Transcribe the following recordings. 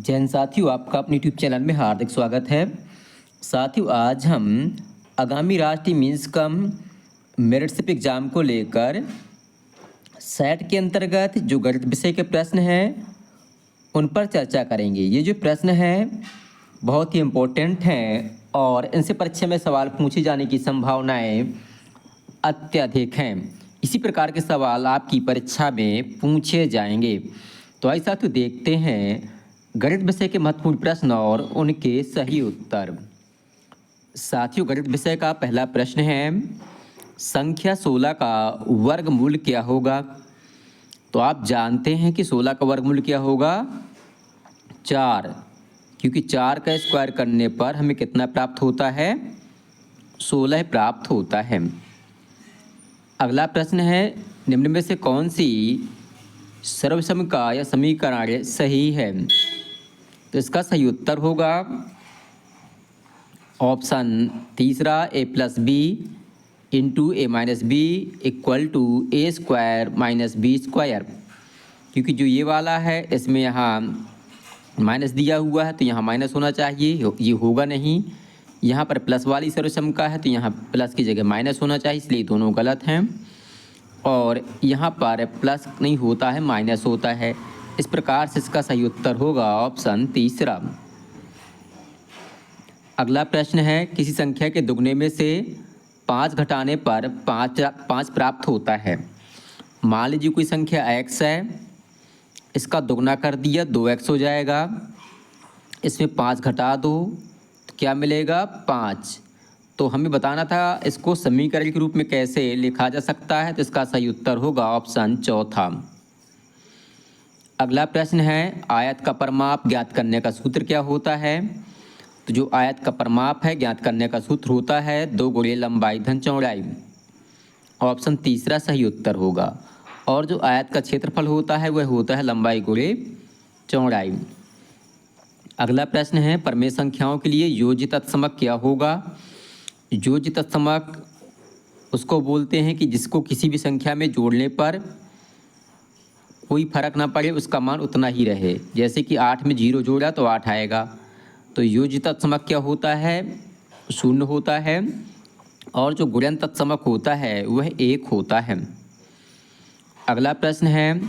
जैन साथियों, आपका अपने यूट्यूब चैनल में हार्दिक स्वागत है। साथियों, आज हम आगामी राष्ट्रीय मींस कम मेरिटशिप एग्जाम को लेकर सेट के अंतर्गत जो गणित विषय के प्रश्न हैं उन पर चर्चा करेंगे। ये जो प्रश्न हैं बहुत ही इम्पोर्टेंट हैं और इनसे परीक्षा में सवाल पूछे जाने की संभावनाएं अत्यधिक हैं। इसी प्रकार के सवाल आपकी परीक्षा में पूछे जाएंगे। तो आइए साथियों, देखते हैं गणित विषय के महत्वपूर्ण प्रश्न और उनके सही उत्तर। साथियों, गणित विषय का पहला प्रश्न है, संख्या 16 का वर्गमूल क्या होगा? तो आप जानते हैं कि 16 का वर्गमूल क्या होगा? 4, क्योंकि 4 का स्क्वायर करने पर हमें कितना प्राप्त होता है? 16 प्राप्त होता है। अगला प्रश्न है, निम्न में से कौन सी सर्वसम का या समीकरण सही है? तो इसका सही उत्तर होगा ऑप्शन तीसरा, a plus b into a minus b equal to a square minus b square. क्योंकि जो ये वाला है इसमें यहाँ माइनस दिया हुआ है तो यहाँ माइनस होना चाहिए, ये होगा नहीं। यहाँ पर प्लस वाली सर्वसम का है तो यहाँ प्लस की जगह माइनस होना चाहिए, इसलिए दोनों गलत हैं। और यहाँ पर प्लस नहीं होता है, माइनस होता है। इस प्रकार से इसका सही उत्तर होगा ऑप्शन तीसरा। अगला प्रश्न है, किसी संख्या के दुगने में से 5 घटाने पर 5 प्राप्त होता है। मान लीजिए कोई संख्या x है, इसका दुगना कर दिया 2x हो जाएगा। इसमें 5 घटा दो तो क्या मिलेगा? 5। तो हमें बताना था इसको समीकरण के रूप में कैसे लिखा जा सकता है, तो इसका सही उत्तर होगा ऑप्शन चौथा। अगला प्रश्न है, आयत का परिमाप ज्ञात करने का सूत्र क्या होता है? तो जो आयत का परिमाप है ज्ञात करने का सूत्र होता है 2 गुणे लंबाई धन चौड़ाई। ऑप्शन तीसरा सही उत्तर होगा। और जो आयत का क्षेत्रफल होता है वह होता है लंबाई गुणे चौड़ाई। अगला प्रश्न है, परमेय संख्याओं के लिए योज्य तत्समक क्या होगा? योज्य तत्समक उसको बोलते हैं कि जिसको किसी भी संख्या में जोड़ने पर कोई फर्क ना पड़े, उसका मान उतना ही रहे। जैसे कि 8 में 0 जोड़ा तो 8 आएगा। तो योज्य तत्समक क्या होता है? 0 होता है। और जो गुणन तत्समक होता है वह 1 होता है। अगला प्रश्न है,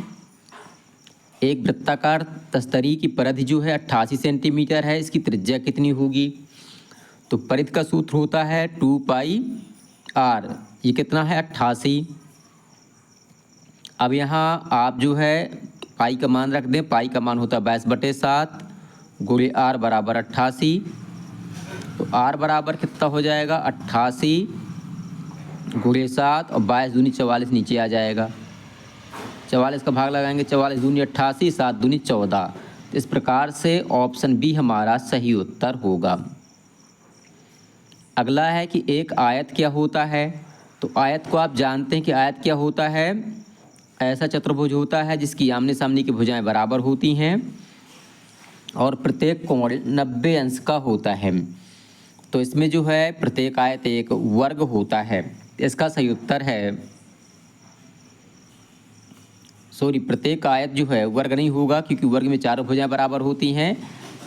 एक वृत्ताकार तस्तरी की परिधि जो है 88 सेंटीमीटर है, इसकी त्रिज्या कितनी होगी? तो परिधि का सूत्र होता है 2πr। ये कितना है? 88। अब यहाँ आप जो है पाई का मान रख दें। पाई का मान होता है 22/7 गुणे r बराबर 88। तो r बराबर कितना हो जाएगा? 88 गुणे 7 और 22 दूनी 44 नीचे आ जाएगा। 44 का भाग लगाएंगे, 44 दूनी 88, 7 दूनी 14। तो इस प्रकार से ऑप्शन बी हमारा सही उत्तर होगा। अगला है कि एक आयत क्या होता है? तो आयत को आप जानते हैं कि आयत क्या होता है? ऐसा चतुर्भुज होता है जिसकी आमने सामने की भुजाएं बराबर होती हैं और प्रत्येक कोण 90 अंश का होता है। तो इसमें जो है प्रत्येक आयत एक वर्ग होता है। इसका सही उत्तर है, प्रत्येक आयत जो है वर्ग नहीं होगा, क्योंकि वर्ग में चारों भुजाएं बराबर होती हैं।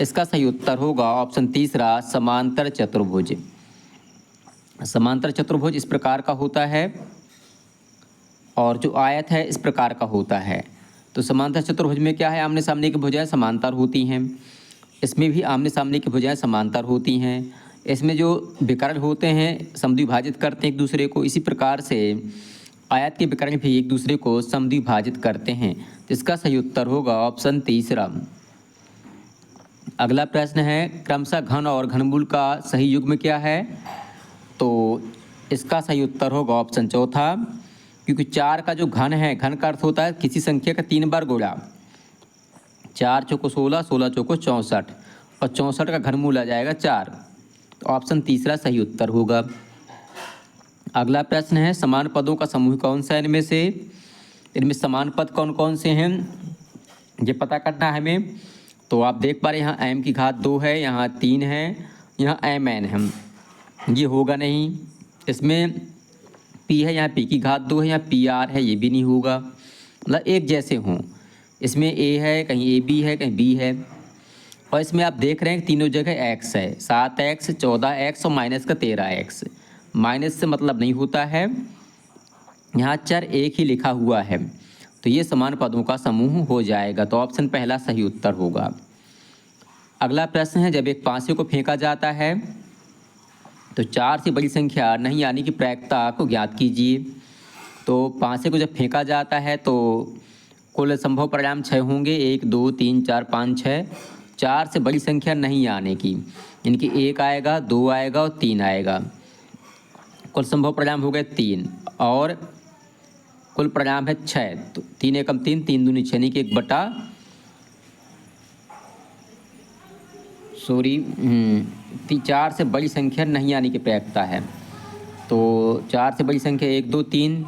इसका सही उत्तर होगा ऑप्शन तीसरा, समांतर चतुर्भुज। समांतर चतुर्भुज इस प्रकार का होता है और जो आयत है इस प्रकार का होता है। तो समांतर चतुर्भुज में क्या है? आमने सामने की भुजाएं समांतर होती हैं। इसमें भी आमने सामने की भुजाएं समांतर होती हैं। इसमें जो विकर्ण होते हैं समद्विभाजित करते हैं एक दूसरे को। इसी प्रकार से आयत के विकर्ण भी एक दूसरे को समद्विभाजित करते हैं। तो इसका सही उत्तर होगा ऑप्शन तीसरा। अगला प्रश्न है, क्रमशः घन और घनमूल का सही युग्म क्या है? तो इसका सही उत्तर होगा ऑप्शन चौथा, क्योंकि 4 का जो घन है, घन का अर्थ होता है किसी संख्या का 3 बार गुणा। 4 चौको 16, 16 चौको 64 और 64 का घनमूल आ जाएगा 4। तो ऑप्शन तीसरा सही उत्तर होगा। अगला प्रश्न है, समान पदों का समूह कौन सा है इनमें से? इनमें समान पद कौन कौन से हैं ये पता करना है हमें। तो आप देख पा रहे हैं यहाँ m की घात 2 है, यहाँ 3 है, यहाँ mn है। ये होगा नहीं। इसमें p है, यहाँ p की घात 2 है, यहाँ pr है, ये भी नहीं होगा। मतलब एक जैसे हों। इसमें a है, कहीं ab है, कहीं b है। और इसमें आप देख रहे हैं कि तीनों जगह एक्स है, 7x 14x और माइनस का 13x। माइनस से मतलब नहीं होता है, यहाँ चर एक ही लिखा हुआ है, तो ये समान पदों का समूह हो जाएगा। तो ऑप्शन पहला सही उत्तर होगा। अगला प्रश्न है, जब एक पासे को फेंका जाता है तो 4 से बड़ी संख्या नहीं आने की प्रायिकता को ज्ञात कीजिए। तो पासे को जब फेंका जाता है तो कुल संभव परिणाम 6 होंगे, 1 2 3 4 5 6। 4 से बड़ी संख्या नहीं आने की, इनकी 1 आएगा, 2 आएगा और 3 आएगा। कुल संभव परिणाम हो गए 3 और कुल परिणाम है 6। तो 3 एकम 3, 3 दूनी 6 यानी कि 1 बटा सॉरी 4 से बड़ी संख्या नहीं आने की प्रायिकता है। तो 4 से बड़ी संख्या 1 2 3,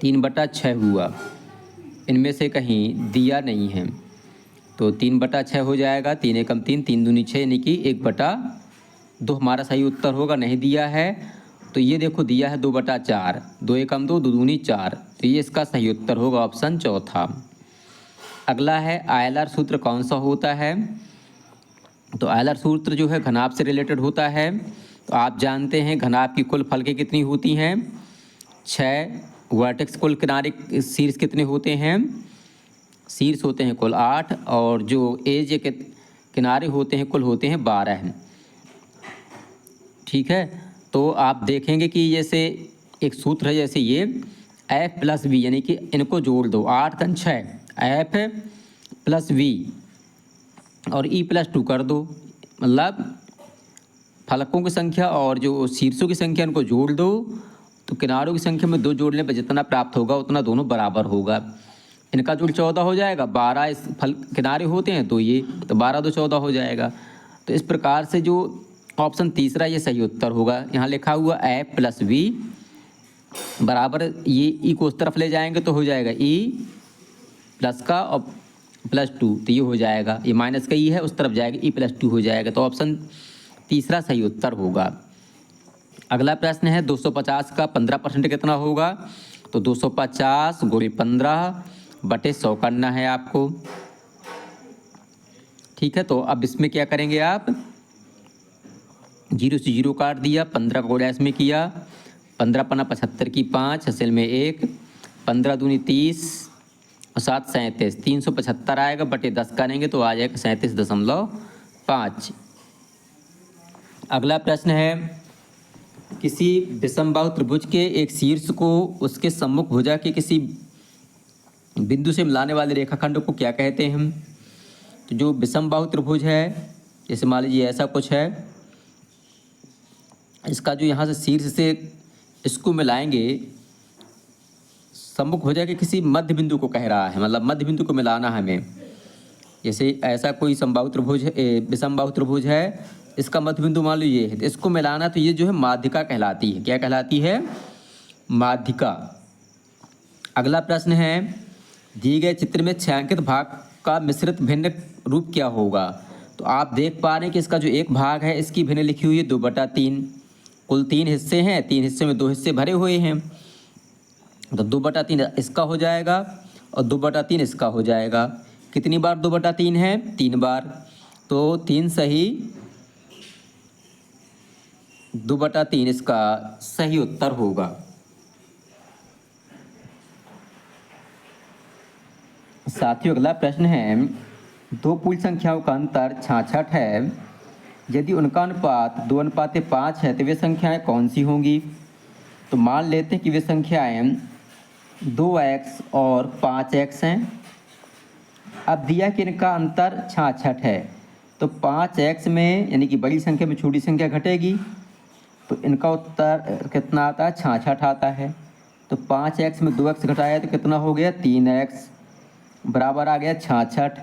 3 बटा 6 हुआ। इनमें से कहीं दिया नहीं है, तो 3 बटा 6 हो जाएगा। 3 एकम 3, 3 दूनी 6 यानी कि 1 बटा 2 हमारा सही उत्तर होगा। नहीं दिया है तो ये देखो दिया है 2 बटा 4, 2 एकम 2, 2 दूनी 4, तो ये इसका सही उत्तर होगा ऑप्शन चौथा। अगला है आयलर सूत्र कौन सा होता है। तो आयलर सूत्र जो है घनाभ से रिलेटेड होता है। तो आप जानते हैं घनाभ की कुल फलकें कितनी होती हैं, 6। वर्टेक्स कुल किनारे शीर्ष कितने होते हैं, शीर्ष होते हैं कुल 8, और जो एज के किनारे होते हैं कुल होते हैं 12। ठीक है, तो आप देखेंगे कि जैसे एक सूत्र है, जैसे ये एफ प्लस वी यानी कि इनको जोड़ दो, 8 3 6, एफ प्लस वी और ई प्लस 2 कर दो, मतलब फलकों की संख्या और जो शीर्षों की संख्या इनको जोड़ दो, तो किनारों की संख्या में 2 जोड़ने पर जितना प्राप्त होगा उतना दोनों बराबर होगा। इनका जोड़ 14 हो जाएगा, 12 इस फल किनारे होते हैं तो ये, तो 12 2 14 हो जाएगा। तो इस प्रकार से जो ऑप्शन तीसरा ये सही उत्तर होगा। यहाँ लिखा हुआ एफ प्लस वी बराबर, ये ई को उस तरफ ले जाएंगे तो हो जाएगा ई प्लस का और प्लस 2, तो ये हो जाएगा, ये माइनस का ई है उस तरफ जाएगा, ई प्लस 2 हो जाएगा। तो ऑप्शन तीसरा सही उत्तर होगा। अगला प्रश्न है 250 का 15% कितना होगा। तो 250 गुणे 15 बटे 100 करना है आपको। ठीक है, तो अब इसमें क्या करेंगे आप, 0 से 0 काट दिया, 15 का गुणा इसमें किया, 15 पन्ना 75 की 5, हासिल में 1, 15 दूनी 30 और 7 37, 375 आएगा, बटे 10 करेंगे तो आ जाएगा 37.5। अगला प्रश्न है, किसी विषमबाहु त्रिभुज के एक शीर्ष को उसके सम्मुख भुजा के किसी बिंदु से मिलाने वाले रेखाखंड को क्या कहते हैं। तो जो विषमबाहु त्रिभुज है, जैसे मान लीजिए ऐसा कुछ है, इसका जो यहाँ से शीर्ष से इसको मिलाएंगे, सम्मुख भुजा के किसी मध्य बिंदु को कह रहा है, मतलब मध्य बिंदु को मिलाना है हमें। जैसे ऐसा कोई समबाहु त्रिभुज है, विषमबाहु त्रिभुज है, इसका मध्य बिंदु मान लो ये है, तो इसको मिलाना, तो ये जो है माध्यिका कहलाती है। क्या कहलाती है, माध्यिका। अगला प्रश्न है, दिए गए चित्र में छायांकित भाग का मिश्रित भिन्न रूप क्या होगा। तो आप देख पा रहे हैं कि इसका जो एक भाग है इसकी भिन्न लिखी हुई है 2/3। कुल 3 हिस्से हैं, 3 हिस्से में 2 हिस्से भरे हुए हैं, तो 2/3 इसका हो जाएगा और 2/3 इसका हो जाएगा। कितनी बार 2/3 है, 3 बार, तो 3 सही 2/3 इसका सही उत्तर होगा। साथियों अगला प्रश्न है, 2 पूर्ण संख्याओं का अंतर 66 है, यदि उनका अनुपात 2:5 है तो वे संख्याएं कौन सी होंगी। तो मान लेते हैं कि वे संख्याएं 2x और 5x हैं। अब दिया कि इनका अंतर 66 है, तो 5x में यानी कि बड़ी संख्या में छोटी संख्या घटेगी, तो इनका उत्तर कितना आता है, 66 आता है। तो 5x में 2x घटाया तो कितना हो गया, 3x बराबर आ गया 66।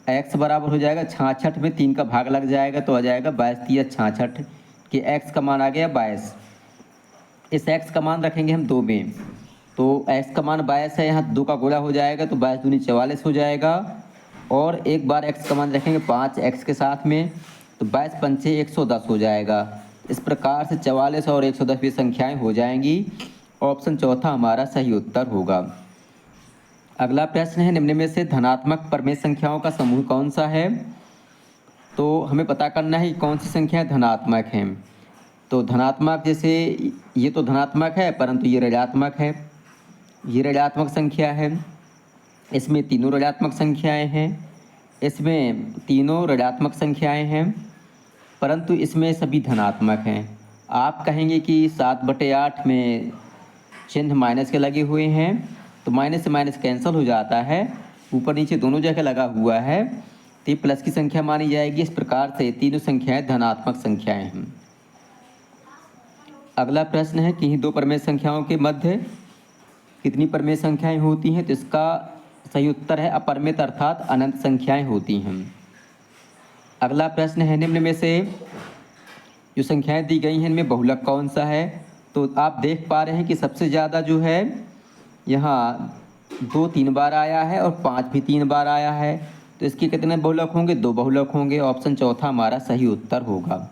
x बराबर हो जाएगा 66 में 3 का भाग लग जाएगा तो आ जाएगा 22 66 कि x का मान आ गया 22। इस x का मान रखेंगे हम 2 में, तो x का मान 22 है, यहाँ 2 का गुणा हो जाएगा तो 22 दूनी 44 हो जाएगा। और एक बार x का मान रखेंगे 5x के साथ में, तो 22 पंचे 110 हो जाएगा। इस प्रकार से 44 और 110 भी संख्याएं हो जाएंगी। ऑप्शन चौथा हमारा सही उत्तर होगा। अगला प्रश्न है, निम्न में से धनात्मक परमेय संख्याओं का समूह कौन सा है? तो हमें पता करना है कि कौन सी संख्याएं धनात्मक हैं। तो धनात्मक, जैसे ये तो धनात्मक है परंतु ये ऋणात्मक है, ये ऋणात्मक संख्या है। इसमें तीनों ऋणात्मक संख्याएं हैं, इसमें तीनों ऋणात्मक संख्याएं हैं परंतु इसमें सभी धनात्मक हैं। आप कहेंगे कि 7/8 में चिन्ह माइनस के लगे हुए हैं, तो माइनस से माइनस कैंसिल हो जाता है, ऊपर नीचे दोनों जगह लगा हुआ है, तो ये प्लस की संख्या मानी जाएगी। इस प्रकार से तीनों संख्याएं धनात्मक संख्याएं हैं। अगला प्रश्न है, किन्हीं दो परमेय संख्याओं के मध्य कितनी परमेय संख्याएं होती हैं? तो इसका सही उत्तर है अपरिमित अर्थात अनंत संख्याएं होती हैं। अगला प्रश्न है, निम्न में से जो संख्याएं दी गई हैं इनमें बहुलक कौन सा है? तो आप देख पा रहे हैं कि सबसे ज़्यादा जो है यहाँ 2 3 बार आया है और 5 भी 3 बार आया है, तो इसके कितने बहुलक होंगे? 2 बहुलक होंगे। ऑप्शन चौथा हमारा सही उत्तर होगा।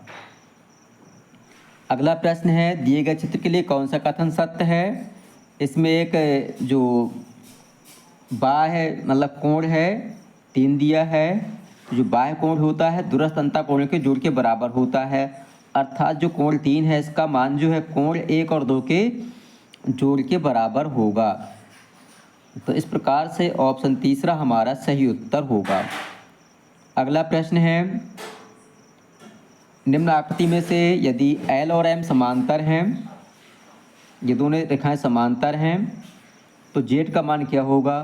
अगला प्रश्न है, दिए गए चित्र के लिए कौन सा कथन सत्य है? इसमें एक जो बाह्य मतलब कोण है 3 दिया है, जो बाह्य कोण होता है दूरस्थ अंतःकोण के जोड़ के बराबर होता है, अर्थात जो कोण 3 है इसका मान जो है कोण 1 और 2 के जोड़ के बराबर होगा। तो इस प्रकार से ऑप्शन तीसरा हमारा सही उत्तर होगा। अगला प्रश्न है, निम्न आकृति में से यदि L और M समांतर हैं, ये दोनों रेखाएं समांतर हैं, तो Z का मान क्या होगा?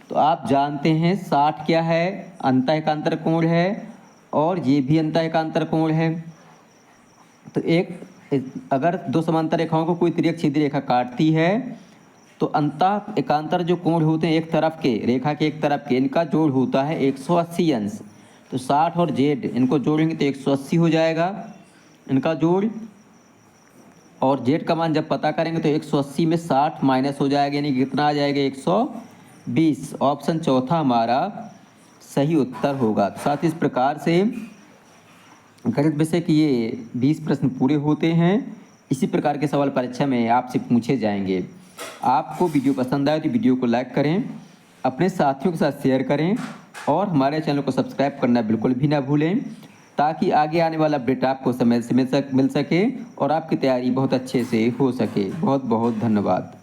तो आप जानते हैं 60 क्या है? अंतःएकांतर कोण है और ये भी अंतःएकांतर कोण है। तो अगर दो समांतर रेखाओं को कोई तिर्यक सीधी रेखा काटती है तो अंतः एकांतर जो कोण होते हैं एक तरफ के, रेखा के एक तरफ के, इनका जोड़ होता है 180 अंश। तो 60 और Z इनको जोड़ेंगे तो 180 हो जाएगा इनका जोड़, और Z का मान जब पता करेंगे तो 180 में 60 माइनस हो जाएगा, यानी कितना आ जाएगा 120। ऑप्शन चौथा हमारा सही उत्तर होगा। साथ ही इस प्रकार से गणित विषय के ये 20 प्रश्न पूरे होते हैं। इसी प्रकार के सवाल परीक्षा में आपसे पूछे जाएंगे। आपको वीडियो पसंद आए तो वीडियो को लाइक करें, अपने साथियों के साथ शेयर करें और हमारे चैनल को सब्सक्राइब करना बिल्कुल भी ना भूलें, ताकि आगे आने वाला अपडेट आपको समय से मिल सके और आपकी तैयारी बहुत अच्छे से हो सके। बहुत बहुत धन्यवाद।